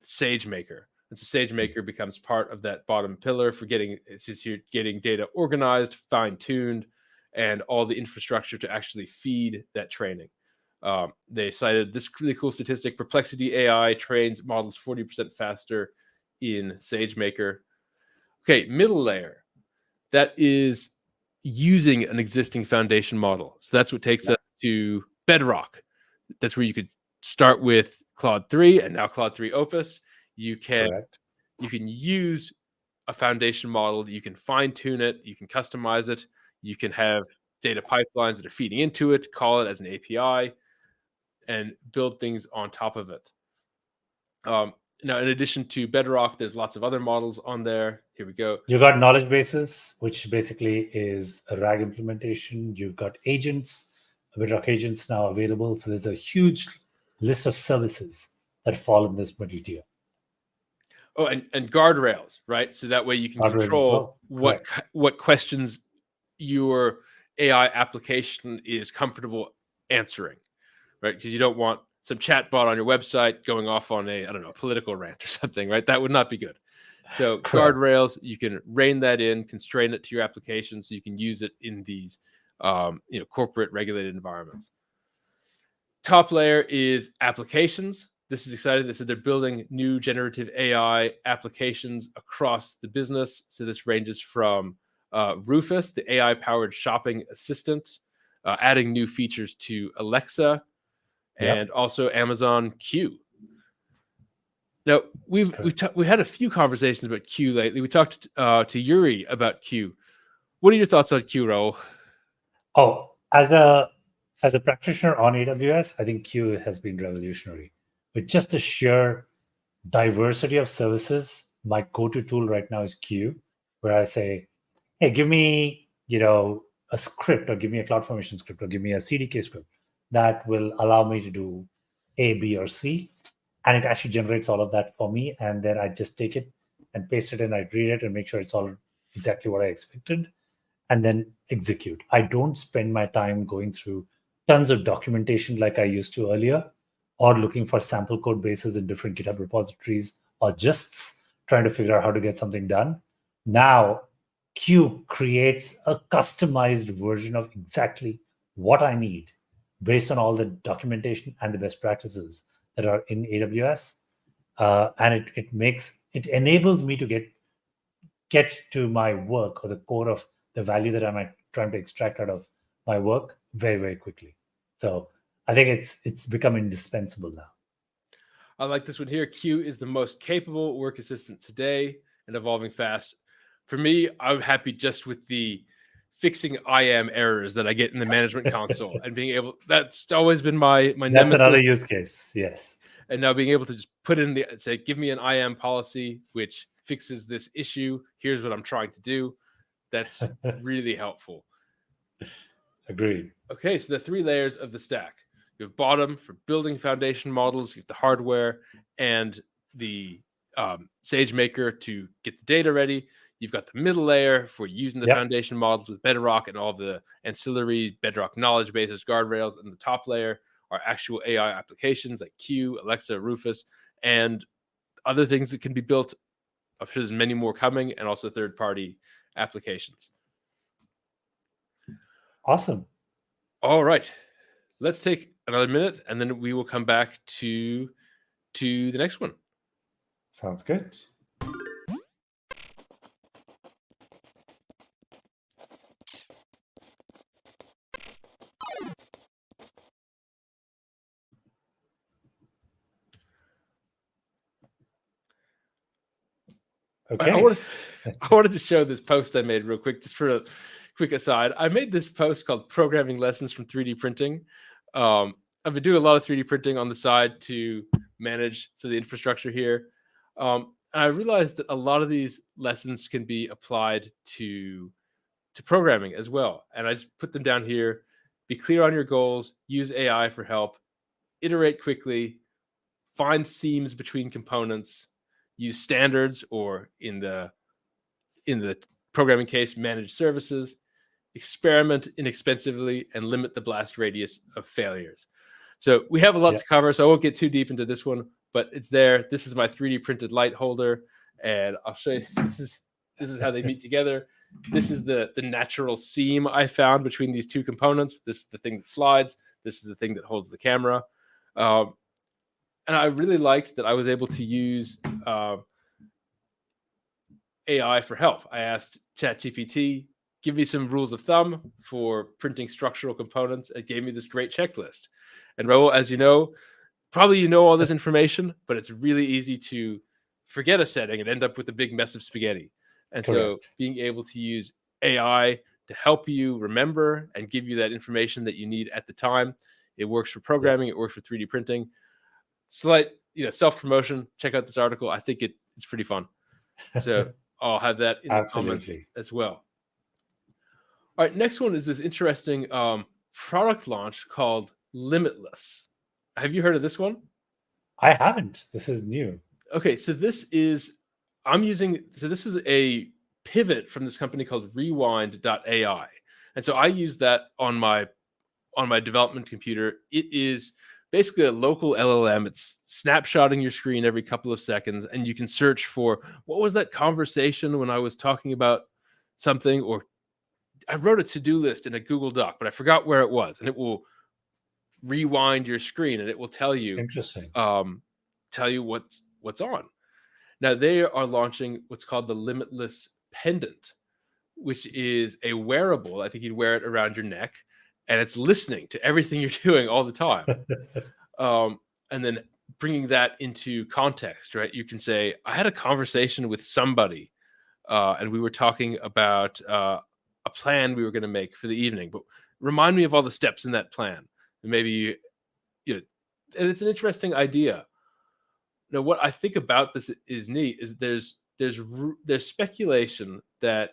SageMaker. And so SageMaker becomes part of that bottom pillar for getting data organized, fine-tuned, and all the infrastructure to actually feed that training. They cited this really cool statistic: Perplexity AI trains models 40% faster in SageMaker. Okay, middle layer. That is using an existing foundation model. So that's what takes us to Bedrock. That's where you could start with Claude 3 and now Claude 3 Opus. You can use a foundation model. You can fine tune it. You can customize it. You can have data pipelines that are feeding into it, call it as an API, and build things on top of it. Now, in addition to Bedrock, there's lots of other models on there. Here we go. You got knowledge bases, which basically is a RAG implementation. You've got agents, Bedrock agents now available. So there's a huge list of services that fall in this middle tier. Oh, and guardrails, right? So that way you can control what questions your AI application is comfortable answering, right? Because you don't want some chatbot on your website going off on a political rant or something, right? That would not be good. So guardrails, you can rein that in, constrain it to your application so you can use it in these corporate regulated environments. Top layer is applications. This is exciting. They said they're building new generative AI applications across the business. So this ranges from Rufus, the AI-powered shopping assistant, adding new features to Alexa, and also Amazon Q. Now, we had a few conversations about Q lately. We talked to Yuri about Q. What are your thoughts on Q, Rahul? Oh, as a practitioner on AWS, I think Q has been revolutionary. With just the sheer diversity of services, my go-to tool right now is Q, where I say, hey, give me, a script, or give me a CloudFormation script, or give me a CDK script that will allow me to do A, B, or C. And it actually generates all of that for me. And then I just take it and paste it in, I read it and make sure it's all exactly what I expected, and then execute. I don't spend my time going through tons of documentation like I used to earlier or looking for sample code bases in different GitHub repositories, or just trying to figure out how to get something done. Now, Q creates a customized version of exactly what I need based on all the documentation and the best practices that are in AWS. And it enables me to get to my work, or the core of the value that I'm trying to extract out of my work very, very quickly. So I think it's become indispensable now. I like this one here. Q is the most capable work assistant today and evolving fast. For me, I'm happy just with the fixing IAM errors that I get in the management console and being able, that's always been my That's nemesis. another use case, yes. And now being able to just put in say, give me an IAM policy, which fixes this issue. Here's what I'm trying to do. That's really helpful. Agreed. Okay, so the 3 layers of the stack. You have bottom for building foundation models, you have the hardware and the SageMaker to get the data ready. You've got the middle layer for using the foundation models with Bedrock and all the ancillary Bedrock knowledge bases, guardrails, and the top layer are actual AI applications like Q, Alexa, Rufus, and other things that can be built. I'm sure there's many more coming, and also third-party applications. Awesome. All right. Let's take another minute, and then we will come back to the next one. Sounds good. Okay. I wanted to show this post I made real quick, just for a quick aside. I made this post called Programming Lessons from 3D Printing. I've been doing a lot of 3D printing on the side to manage the infrastructure here. And I realized that a lot of these lessons can be applied to programming as well. And I just put them down here. Be clear on your goals, use AI for help, iterate quickly, find seams between components, use standards, or in the programming case, managed services, experiment inexpensively, and limit the blast radius of failures. So we have a lot to cover, so I won't get too deep into this one, but it's there. This is my 3D printed light holder, and I'll show you. This is how they meet together. This is the natural seam I found between these two components. This is the thing that slides. This is the thing that holds the camera. And I really liked that I was able to use AI for help. I asked ChatGPT, give me some rules of thumb for printing structural components. It gave me this great checklist. And Rahul, as you know, probably you know all this information, but it's really easy to forget a setting and end up with a big mess of spaghetti. And so being able to use AI to help you remember and give you that information that you need at the time. It works for programming. It works for 3D printing. Slight, self-promotion. Check out this article. I think it's pretty fun. So I'll have that in the comments as well. All right, next one is this interesting product launch called Limitless. Have you heard of this one? I haven't. This is new. Okay, so this is a pivot from this company called Rewind.ai. And so I use that on my development computer. It is basically a local LLM. It's snapshotting your screen every couple of seconds, and you can search for what was that conversation when I was talking about something, or I wrote a to-do list in a Google Doc, but I forgot where it was, and it will rewind your screen and it will tell you what's on. Now they are launching what's called the Limitless Pendant, which is a wearable. I think you'd wear it around your neck, and it's listening to everything you're doing all the time. And then bringing that into context, right? You can say, I had a conversation with somebody, and we were talking about a plan we were going to make for the evening, but remind me of all the steps in that plan. And maybe, and it's an interesting idea. Now, what I think about this is neat is there's speculation that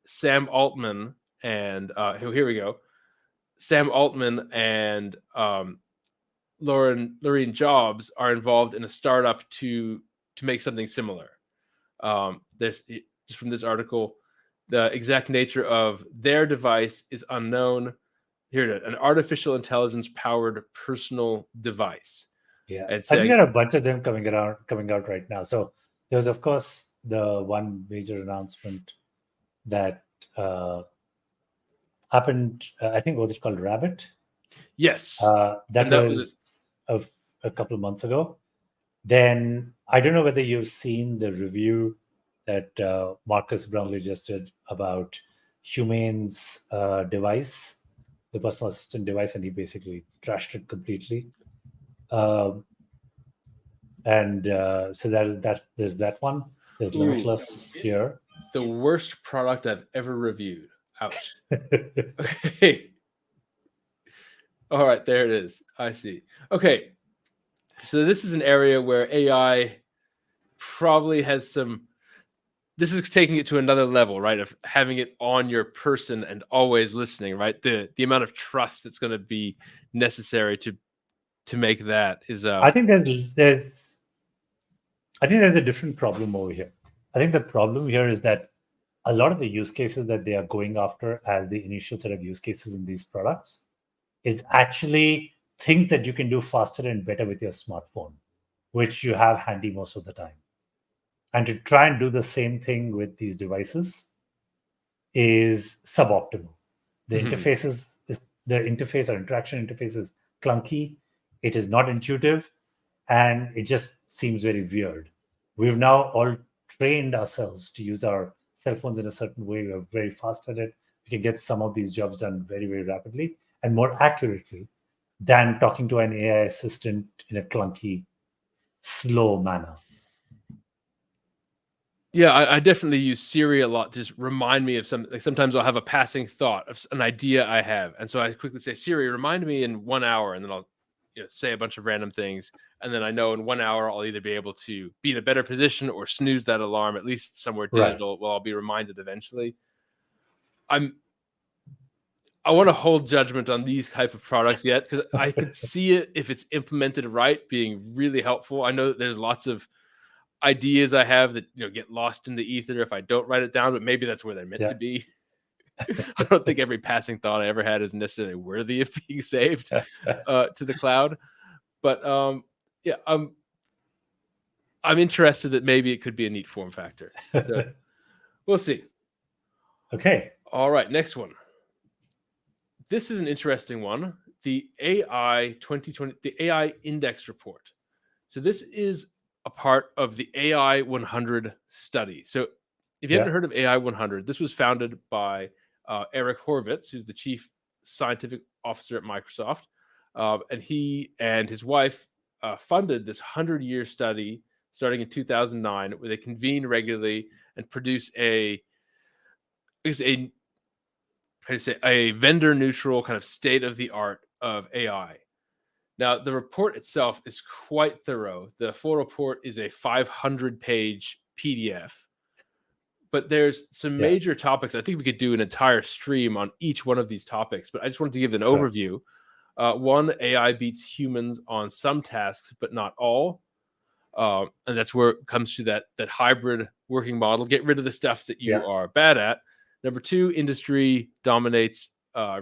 Sam Altman and here we go. Sam Altman and Laureen Jobs are involved in a startup to make something similar. There's just from this article, the exact nature of their device is unknown. Here it is, an artificial intelligence powered personal device. Yeah, And I saying, think there are a bunch of them coming out right now. So there's, of course, the one major announcement that happened. I think was it called Rabbit? yes, That and that was was a couple of months ago. Then I don't know whether you've seen the review that Marcus Brownlee just did about Humane's device, the personal assistant device, and he basically trashed it completely. And so there's that one. There's Limitless here. the worst product I've ever reviewed. Ouch. Okay. All right, there it is. I see. Okay. So this is an area where AI probably has some. This is taking it to another level, right? Of having it on your person and always listening, right? The amount of trust that's going to be necessary to make that is. I think there's a different problem over here. I think the problem here is that a lot of the use cases that they are going after as the initial set of use cases in these products is actually things that you can do faster and better with your smartphone, which you have handy most of the time. And to try and do the same thing with these devices is suboptimal. The interface or interaction interface is clunky. It is not intuitive, and it just seems very weird. We've now all trained ourselves to use our cell phones in a certain way. We're very fast at it. We can get some of these jobs done very, very rapidly and more accurately than talking to an AI assistant in a clunky, slow manner. Yeah, I definitely use Siri a lot to just remind me of something. Like sometimes I'll have a passing thought of an idea I have, and so I quickly say, "Siri, remind me in 1 hour," and then I'll say a bunch of random things, and then I know in 1 hour I'll either be able to be in a better position or snooze that alarm, at least somewhere digital. Right. Well, I'll be reminded eventually. I want to hold judgment on these type of products yet because I could see it if it's implemented right being really helpful. I know that there's lots of ideas I have that get lost in the ether if I don't write it down, but maybe that's where they're meant to be. I don't think every passing thought I ever had is necessarily worthy of being saved to the cloud. But I'm interested that maybe it could be a neat form factor. So we'll see. Okay. All right, next one. This is an interesting one. The AI 2020, the AI Index Report. So this is a part of the AI 100 study. So if you haven't heard of AI 100, this was founded by Eric Horvitz, who's the chief scientific officer at Microsoft. And he and his wife funded this 100-year study starting in 2009, where they convene regularly and produce a vendor-neutral kind of state-of-the-art of AI. Now, the report itself is quite thorough. The full report is a 500-page PDF. But there's some major topics. I think we could do an entire stream on each one of these topics, but I just wanted to give an overview. One, AI beats humans on some tasks, but not all. And that's where it comes to that hybrid working model. Get rid of the stuff that you are bad at. Number two, industry dominates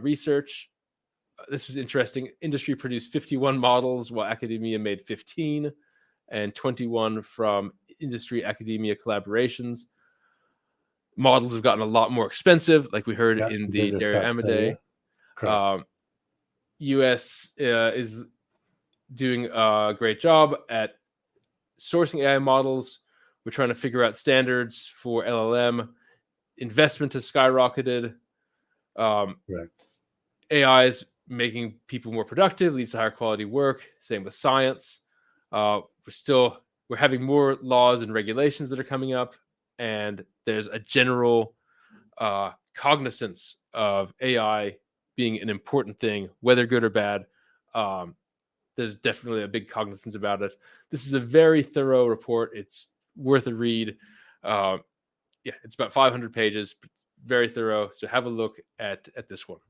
research. This was interesting. Industry produced 51 models, while academia made 15, and 21 from industry academia collaborations. Models have gotten a lot more expensive, like we heard in the Dario Amodei. US is doing a great job at sourcing AI models. We're trying to figure out standards for LLM. Investment has skyrocketed. AI is making people more productive, leads to higher quality work. Same with science. We're having more laws and regulations that are coming up, and there's a general cognizance of AI being an important thing, whether good or bad. There's definitely a big cognizance about it. This is a very thorough report. It's worth a read. It's about 500 pages, but very thorough. So have a look at this one.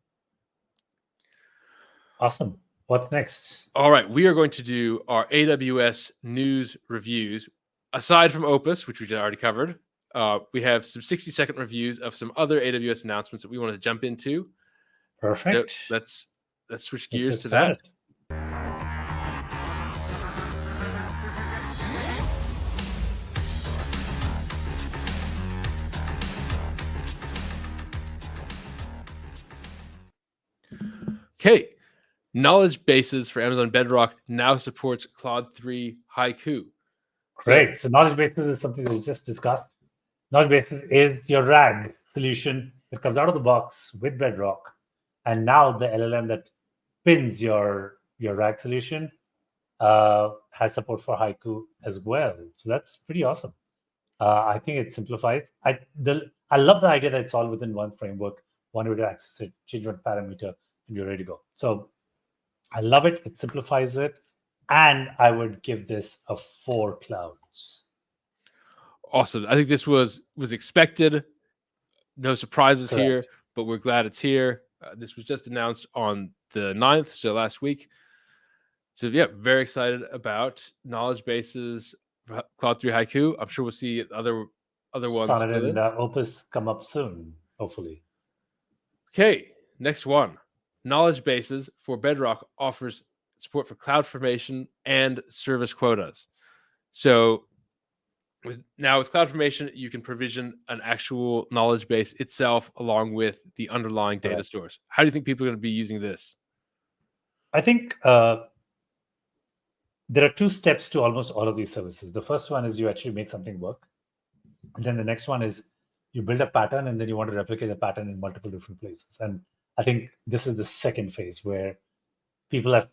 Awesome. What's next? All right. We are going to do our AWS news reviews. Aside from Opus, which we already covered, we have some 60-second reviews of some other AWS announcements that we want to jump into. Perfect. So let's switch gears to that. Okay. Knowledge bases for Amazon Bedrock now supports Claude 3 Haiku. Great. So knowledge bases is something that we just discussed. Knowledge bases is your RAG solution that comes out of the box with Bedrock. And now the LLM that pins your RAG solution has support for Haiku as well. So that's pretty awesome. I think it simplifies. I love the idea that it's all within one framework, one way to access it, change one parameter, and you're ready to go. So I love it. It simplifies it. And I would give this a 4 clouds. Awesome. I think this was expected. No surprises Correct. here, but we're glad it's here. This was just announced on the 9th, so last week. So yeah, very excited about knowledge bases, Claude 3 Haiku. I'm sure we'll see other ones. Sonnet and Opus come up soon, hopefully. Okay, next one. Knowledge bases for Bedrock offers support for CloudFormation and service quotas. So now with CloudFormation, you can provision an actual knowledge base itself along with the underlying data stores. How do you think people are going to be using this? I think there are 2 steps to almost all of these services. The first one is you actually make something work. And then the next one is you build a pattern and then you want to replicate the pattern in multiple different places. And I think this is the second phase where people have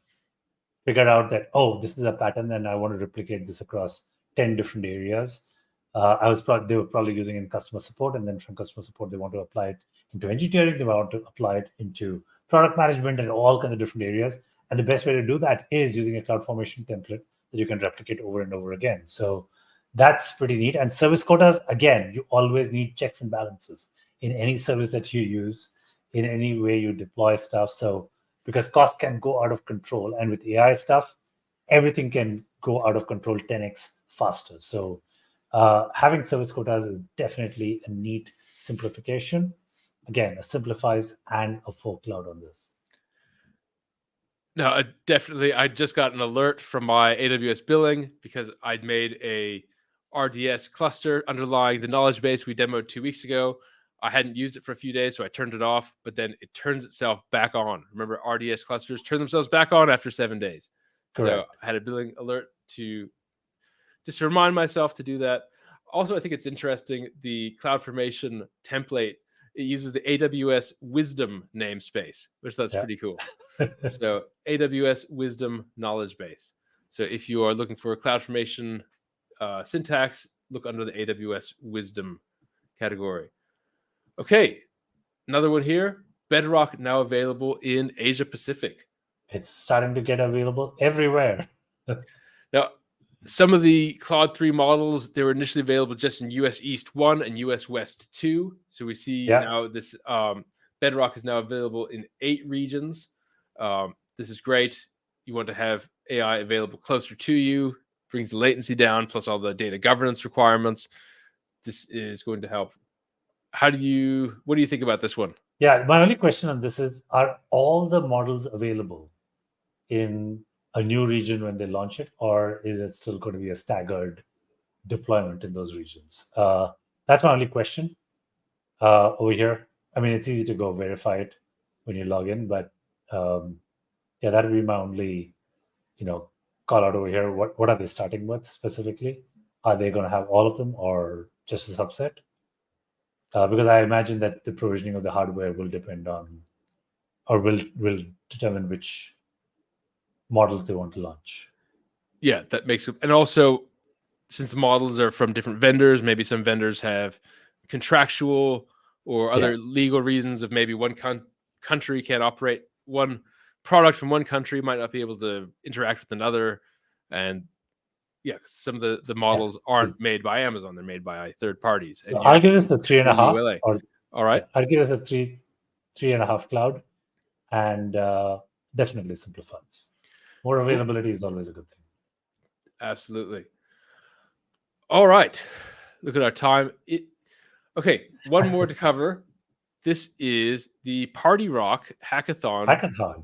figured out that, oh, this is a pattern and I want to replicate this across 10 different areas. They were probably using it in customer support, and then from customer support, they want to apply it into engineering, they want to apply it into product management and all kinds of different areas. And the best way to do that is using a CloudFormation template that you can replicate over and over again. So that's pretty neat. And service quotas, again, you always need checks and balances in any service that you use, in any way you deploy stuff. So because costs can go out of control, and with AI stuff, everything can go out of control 10x faster. So having service quotas is definitely a neat simplification. Again, a simplifies and a 4 cloud on this. No, I just got an alert from my AWS billing because I'd made a RDS cluster underlying the knowledge base we demoed 2 weeks ago. I hadn't used it for a few days, so I turned it off, but then it turns itself back on. Remember, RDS clusters turn themselves back on after 7 days. Correct. So I had a billing alert to remind myself to do that. Also, I think it's interesting, the CloudFormation template, it uses the AWS Wisdom namespace, which that's pretty cool. So AWS Wisdom knowledge base. So if you are looking for a CloudFormation syntax, look under the AWS Wisdom category. Okay, another one here. Bedrock now available in Asia Pacific. It's starting to get available everywhere. Now, some of the Claude 3 models, they were initially available just in US East 1 and US West 2. So we see now this Bedrock is now available in 8 regions. This is great. You want to have AI available closer to you, brings the latency down, plus all the data governance requirements. This is going to help. What do you think about this one? Yeah, my only question on this is, are all the models available in a new region when they launch it, or is it still going to be a staggered deployment in those regions? That's my only question over here. I mean, it's easy to go verify it when you log in, but yeah, that would be my only, call out over here. What are they starting with specifically? Are they going to have all of them or just a subset? Because I imagine that the provisioning of the hardware will depend on, or will determine which models they want to launch. Yeah, that makes it. And also, since the models are from different vendors, maybe some vendors have contractual or other legal reasons of maybe one country can't operate. One product from one country might not be able to interact with another. And yeah, some of the models aren't made by Amazon; they're made by third parties. So I'll give this a 3.5. All right, I'll give us a 3.5 cloud, and definitely simplifies. More availability is always a good thing. Absolutely. All right, look at our time. Okay, one more to cover. This is the PartyRock Hackathon.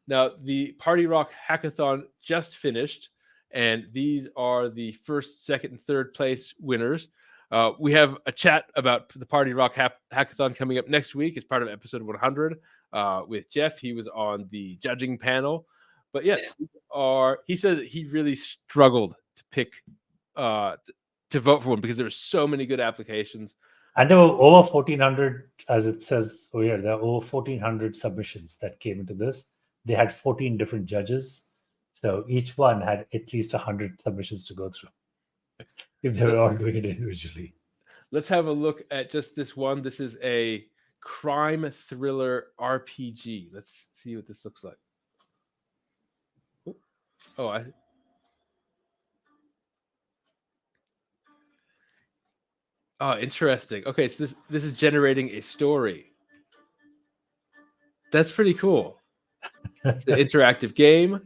Now, the PartyRock Hackathon just finished, and these are the first, second, and third place winners. We have a chat about the PartyRock Hackathon coming up next week as part of episode 100 with Jeff. He was on the judging panel. But yeah, he said that he really struggled to pick, to vote for one because there were so many good applications. And there were over 1,400, as it says over here, there are over 1,400 submissions that came into this. They had 14 different judges. So each one had at least 100 submissions to go through if they were all doing it individually. Let's have a look at just this one. This is a crime thriller RPG. Let's see what this looks like. Oh, interesting. Okay, so this is generating a story. That's pretty cool. It's an interactive game.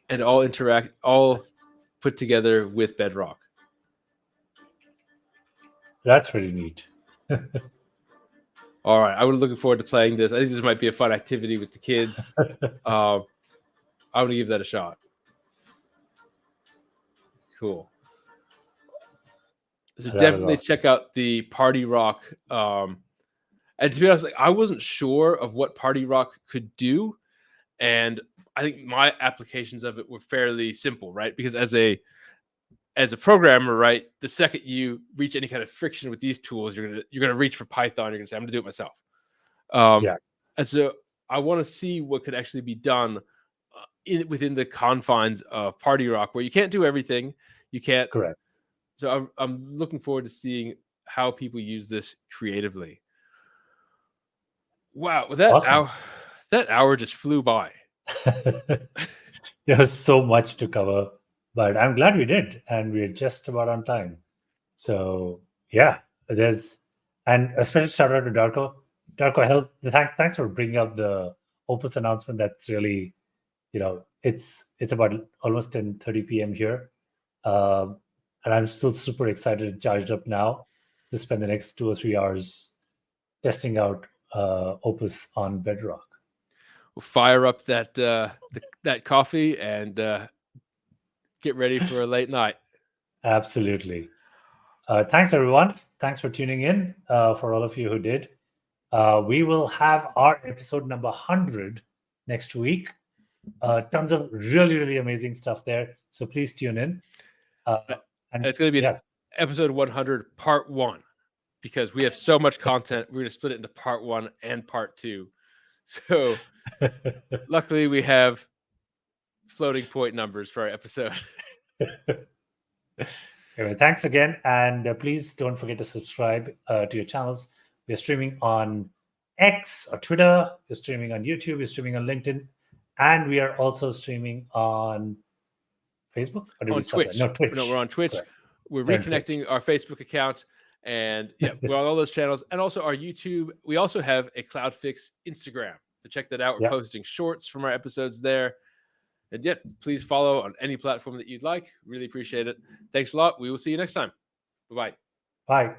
And all put together with Bedrock. That's pretty neat. All right, I was looking forward to playing this. I think this might be a fun activity with the kids. I'm going to give that a shot. Cool. So definitely check out the PartyRock. And to be honest, I wasn't sure of what PartyRock could do. And I think my applications of it were fairly simple, right? Because as a programmer, right, the second you reach any kind of friction with these tools, you're gonna reach for Python. You're gonna say, I'm gonna do it myself. And so I want to see what could actually be done within the confines of PartyRock, where you can't do everything. You can't. Correct. So I'm looking forward to seeing how people use this creatively. Wow, that hour just flew by. There was so much to cover, but I'm glad we did, and we're just about on time. So yeah, and a special shout out to Darko. Darko, thanks for bringing up the Opus announcement. That's really, it's about almost 10:30 p.m. here, and I'm still super excited and charged up now to spend the next 2 or 3 hours testing out Opus on Bedrock. We'll fire up that coffee and get ready for a late night. Absolutely. Thanks, everyone. Thanks for tuning in. For all of you who did, we will have our episode number 100 next week. Tons of really, really amazing stuff there. So please tune in. And it's going to be episode 100, part 1, because we have so much content. We're going to split it into part 1 and part 2. So luckily we have floating point numbers for our episode. Anyway, thanks again. And please don't forget to subscribe to your channels. We're streaming on X or Twitter. We're streaming on YouTube. We're streaming on LinkedIn. And we are also streaming on Facebook? On Twitch. No, Twitch. No, we're on Twitch. Correct. We're reconnecting our Facebook account. And yeah, we're on all those channels. And also our YouTube. We also have a CloudFix Instagram. So check that out. We're posting shorts from our episodes there. And yet, please follow on any platform that you'd like. Really appreciate it. Thanks a lot. We will see you next time. Bye-bye. Bye.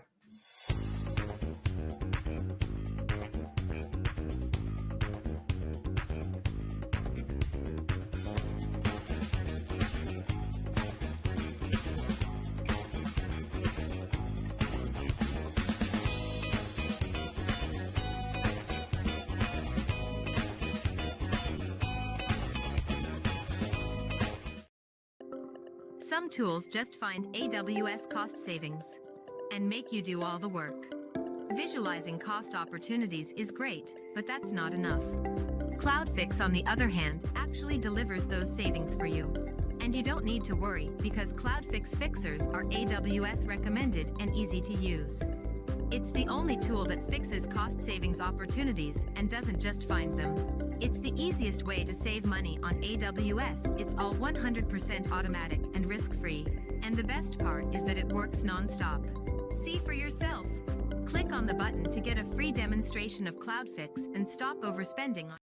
Some tools just find AWS cost savings and make you do all the work. Visualizing cost opportunities is great, but that's not enough. CloudFix, on the other hand, actually delivers those savings for you. And you don't need to worry, because CloudFix fixers are AWS recommended and easy to use. It's the only tool that fixes cost savings opportunities and doesn't just find them. It's the easiest way to save money on AWS. It's all 100% automatic and risk-free. And the best part is that it works non-stop. See for yourself. Click on the button to get a free demonstration of CloudFix and stop overspending on